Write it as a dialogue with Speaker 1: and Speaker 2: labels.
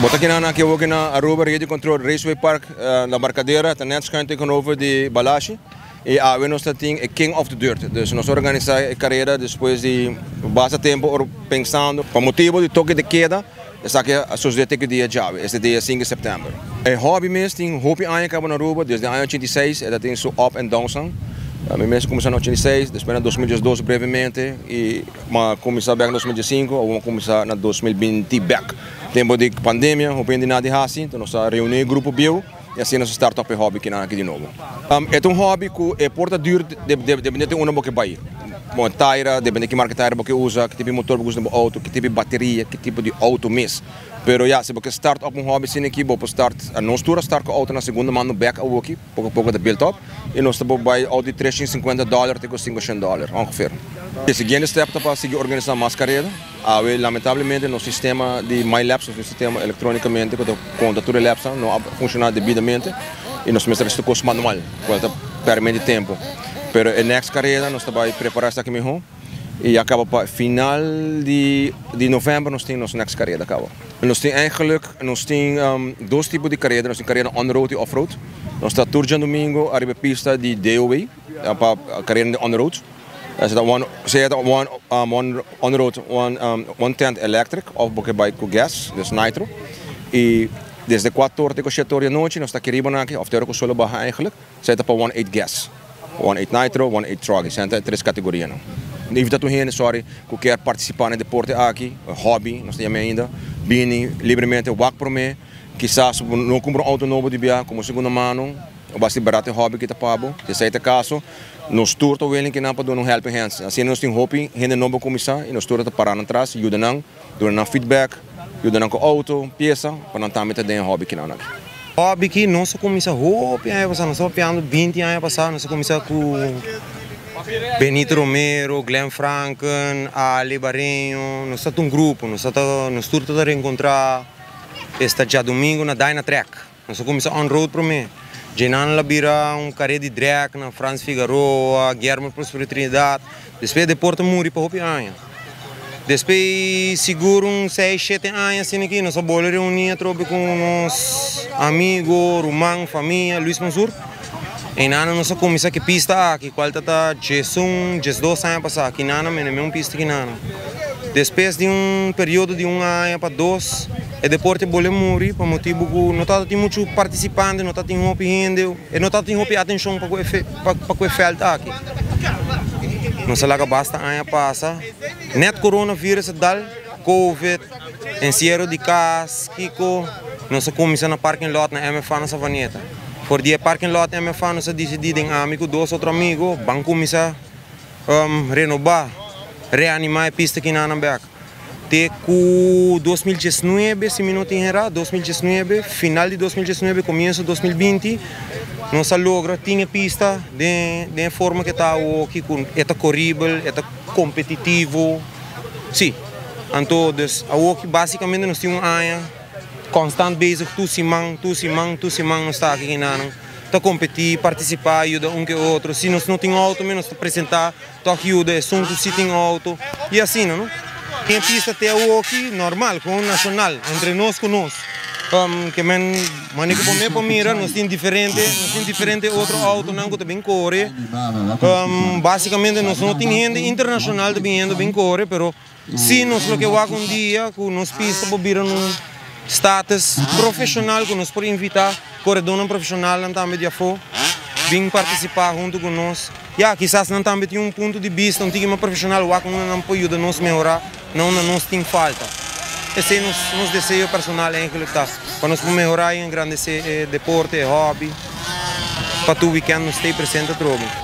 Speaker 1: Bota aqui aqui ook na Aruba Radio Control Raceway Park, na Barcadeira, está net schuin tegenover de Balashi. E we nós temos a King of the Dirt. Dus nós organizamos a carreira depois de bastante tempo pensando, por motivo de toque de queda, essa que a sociedade que dia já, este dia 5 de setembro. É hobby mesmo, tem hobby anos que na Aruba, desde o ano 86, ela tem seu up and down. A minha mesmo começou em 86, depois em 2012 brevemente, e começou em 2015, ou vamos começar em 2020 back. Tempo de pandemia, não tem nada de assim, então nós reunimos grupo bio e assim nós startup hobby aqui de novo. É um hobby que é porta dura, depende de onde você vai. Bom, taira, depende de que marca taira você usa, que tipo de motor você usa no auto, que tipo de bateria, que tipo de auto mesmo. Pero ja, se você start op um hobby assim aqui, você start nós start com o auto na segunda mão no back aqui, pouco a pouco de build up, e nós estamos vai auto de $350 até $500, ongeveer. O seguinte step é para seguir organizar mais carreira. Lamentavelmente, no sistema de MyLabs, o sistema eletronicamente, com a Labs, não funciona devidamente e nós começamos a custo manual, que permite tempo. Pero a next carreira nós estamos preparando aqui mesmo e acaba para final de novembro nós temos nossa next carreira acaba. Nós temos eigenlijk dois tipos de carreira, nós temos carreira on-road e off-road. Nós estamos turja domingo arriba pista de DOE, para a carreira de on-road. One on-road, one tent electric, of porque by com gas, dus nitro. E desde 4 horas até 7 horas da noite, nós estamos aqui, of teoria com solo barra eigenlijk, zeta para 1.8 gas, 1.8 nitro, 1.8 truck, são 3 categorias. Evita tu gente, sorry, que quer participar no deporte aqui, hobby, nós temos ainda, bini, livremente, walk por mim, quizás não compra um auto novo de viagem, como segunda mão, ou bastante barato hobby que está pago, se esse caso, nós turta o que não para dar help hands. Assim nós temos hobby, gente nova começar e nós turta parar atrás, ajudam, dão feedback, ajudam com auto, peça, para não também ter hobby que não aqui.
Speaker 2: Hobby que nós começamos hobby ano passado, nós começamos 20 anos passado, nós começamos com Benito Romero, Glenn Franken, Ali Barreño, nós estamos um grupo, nós turta a reencontrar este dia domingo na Dyna Track, nós começamos on-road para mim. Jenan Labira, carreira de drag na Franz Figueroa, Guilherme Prospero Trinidad. Depois de Porto Muri para Hopi Anha. Depois seguro 6, 7 anos assim aqui, nós vamos reunir com os amigos, Romão, família, Luiz Mansur. E nana nós começamos aqui pista aqui, qual está Jesum, 2 anos passar aqui nana, mas não é uma pista aqui nana. Depois de período de 1 ano para 2, e depois boleh morrer por motivo que não está tem muito participante, não está tem hobby ainda, e não está tem hobby atenção para o efeito aqui. Não se laga basta ano passa, net coronavírus dal, covid, encierro de casa, Kiko, nós começamos na parking lot na MFA na Savaneta. Por dia parking lot na MFA nós decidimos em amigo 2 outros amigos, vamos começar renovar, reanimar a pista aqui na Anambeca. Até com 2019, se me não tenho errado, 2019, final de 2019, começo de 2020, nós logramos ter pista de forma que está aqui, é corrível, é competitivo. Sim, então, aqui basicamente nós temos um ano constante basic, tu simang, nós está aqui na tá competir, participar, ajuda um que outro. Se nós não temos auto, nós apresentar, tá ajuda, assunto se tem auto e assim, não? Tem pista até aqui normal, com o nacional, entre nós com nós. Que manico para mira, nós temos diferente outro auto, não que também corre. Basicamente nós não temos gente internacional também bem corre, pero se nós lo que vai um dia, com nós pista para vir um status profissional, que nós podemos invitar corredor profissional, não também de afo, vir participar junto com nós. Quizás não também tem ponto de vista, um time profissional, que não pode ajudar nós a melhorar. Não nos tem falta. Esse é o nosso desejo personal para nós melhorar e engrandecer deporte, hobby, para o weekend nos ter presente troco.